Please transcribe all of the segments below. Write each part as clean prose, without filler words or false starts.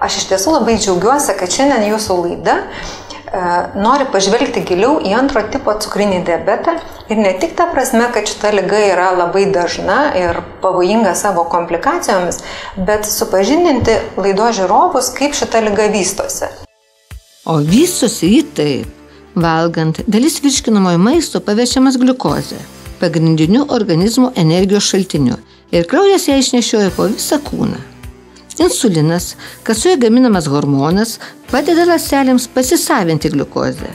Aš iš tiesų labai džiaugiuosi, kad šiandien jūsų laida nori pažvelgti giliau į antro tipo cukrinį diabetą ir ne tik ta prasme, kad šita liga yra labai dažna ir pavojinga savo komplikacijomis, bet supažindinti laidos žiūrovus, kaip šita liga vystosi. O vystosi jį taip. Valgant, dalis virškinamojo maisto paverčiamas gliukozė, pagrindiniu organizmo energijos šaltiniu, ir kraujas ją išnešioja po visą kūną. Insulinas, kasoje gaminamas hormonas, padeda ląstelėms pasisavinti gliukozę.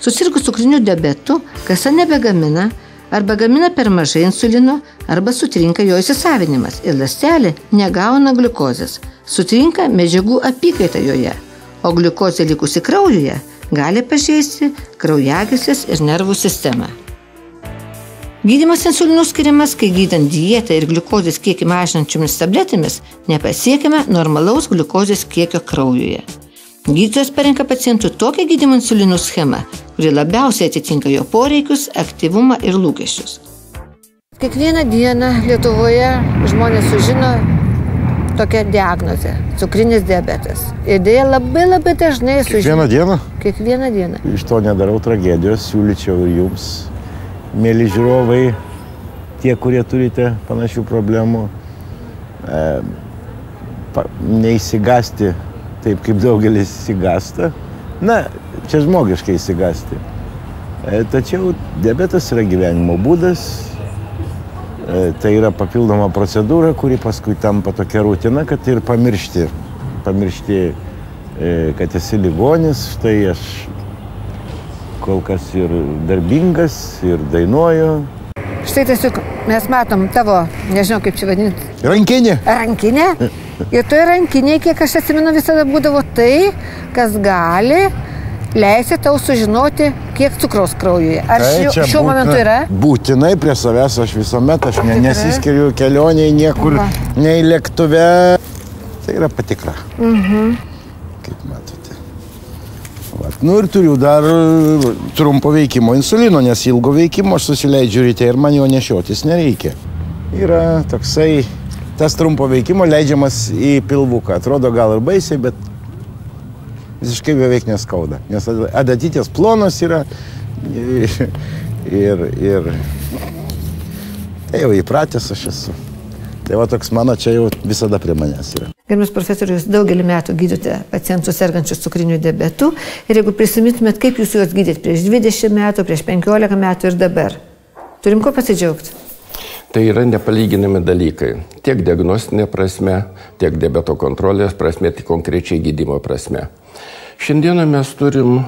Susirgus cukriniu diabetu, kasa nebegamina arba gamina per mažai insulino arba sutrinka jo įsisavinimas ir ląstelė negauna gliukozės, sutrinka medžiagų apykaita joje, o gliukozė likusi kraujuje gali pažeisti kraujagyslės ir nervų sistemą. Gydymas insulinu skiriamas, kai gydant dietą ir gliukozės kiekį mažinančiomis tabletėmis nepasiekime normalaus gliukozės kiekio kraujuje. Gydytojas parenka pacientui tokią gydymo insulinų schemą, kuri labiausiai atitinka jo poreikius, aktyvumą ir lūkesčius. Kiekvieną dieną Lietuvoje žmonės sužino tokią diagnozę – cukrinis diabetas. Ir dėja labai dažnai sužino. Kiekvieną dieną? Kiekvieną dieną. Iš to nedarau tragedijos, siūlyčiau ir jums, mėly žiūrovai, tie, kurie turite panašių problemų, neįsigasti taip, kaip daugelis įsigasta. Na, čia žmogiškai įsigasti. Tačiau diabetas yra gyvenimo būdas. Tai yra papildoma procedūra, kuri paskui tampa tokia rutina, kad ir pamiršti, kad esi ligonis. Štai aš kol kas ir darbingas, ir dainuoju. Štai tiesiog mes matom tavo, nežinau kaip čia vadinti. Rankinė. Rankinė. Ir toje rankinėje, kiek aš atsimenu, visada būdavo tai, kas gali leisti tau sužinoti, kiek cukraus kraujuje. Ar šiuo momentu yra? Būtinai prie savęs aš visuomet, aš nesiskiriu kelionėje niekur, nei lėktuve. Tai yra patikra. Kaip matote. Nu ir turiu dar trumpo veikimo insulino, nes ilgo veikimo aš susileidžiu ryte ir man jo nešiotis nereikia. Yra toksai, tas trumpo veikimo leidžiamas į pilvuką. Atrodo gal ir baisiai, bet visiškai beveik neskauda. Nes adatytės plonos yra ir tai jau įpratęs aš esu. Tai va toks mano čia jau visada prie manęs yra. Gerbiamas profesorius, daugelį metų gydote pacientus sergančius cukriniu diabetu ir jeigu prisimintumėt, kaip jūs juos gydėt prieš 20 metų, prieš 15 metų ir dabar, turim ko pasidžiaugti? Tai yra nepalyginami dalykai. Tiek diagnostinė prasme, tiek diabeto kontrolės prasme, tiek konkrečiai gydymo prasme. Šiandieną mes turim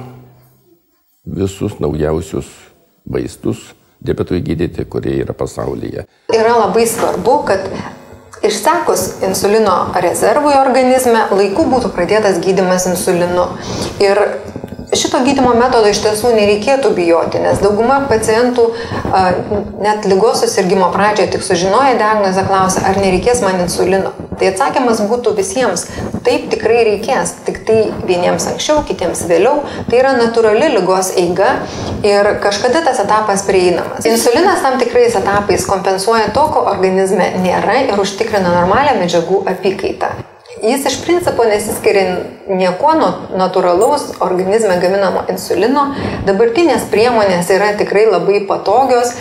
visus naujausius vaistus diabetui gydyti, kurie yra pasaulyje. Yra labai svarbu, kad išsekus insulino rezervui organizme laiku būtų pradėtas gydymas insulinu. Ir šito gydymo metodo iš tiesų nereikėtų bijoti, nes dauguma pacientų net ligos susirgimo pradžioje tik sužinoję diagnozę klausia, ar nereikės man insulino. Tai atsakymas būtų visiems, taip tikrai reikės, tik tai vieniems anksčiau, kitiems vėliau. Tai yra natūrali ligos eiga ir kažkada tas etapas prieinamas. Insulinas tam tikrais etapais kompensuoja to, ko organizme nėra ir užtikrina normalią medžiagų apykaitą. Jis iš principo nesiskiria niekuo nuo natūralaus organizme gaminamo insulino. Dabartinės priemonės yra tikrai labai patogios,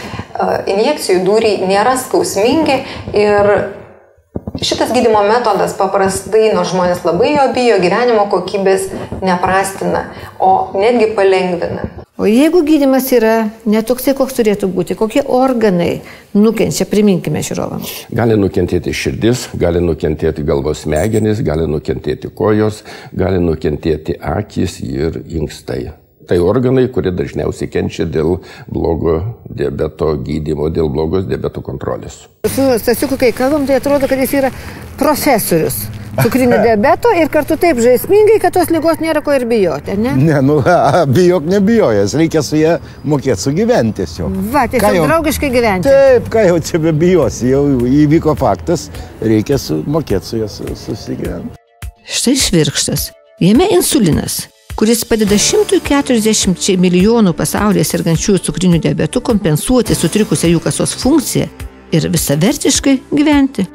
injekcijų dūriai nėra skausmingi ir šitas gydymo metodas paprastai, nors žmonės labai jo bijo, gyvenimo kokybės neprastina, o netgi palengvina. O jeigu gydymas yra netoksai, koks turėtų būti, kokie organai nukenčia, priminkime žiūrovams? Gali nukentėti širdis, gali nukentėti galvos smegenys, gali nukentėti kojos, gali nukentėti akys ir inkstai. Tai organai, kurie dažniausiai kenčia dėl blogo diabeto gydymo, dėl blogos diabeto kontrolės. Su Stasiuku, kai kalbam, tai atrodo, kad jis yra profesorius cukrinio diabeto ir kartu taip žaismingai, kad tos ligos nėra ko ir bijoti, ne? Ne, nu, bijok nebijojęs, reikia su ją mokėti sugyventi tiesiog. Va, tiesiog draugiškai gyventi. Taip, ką jau čia bebijosi, jau įvyko faktas, reikia mokėti su ją susigyventi. Štai švirkštas, jame insulinas, kuris padeda 140 milijonų pasaulyje sergančiųjų cukriniu diabetu kompensuoti sutrikusią jų kasos funkciją ir visavertiškai gyventi.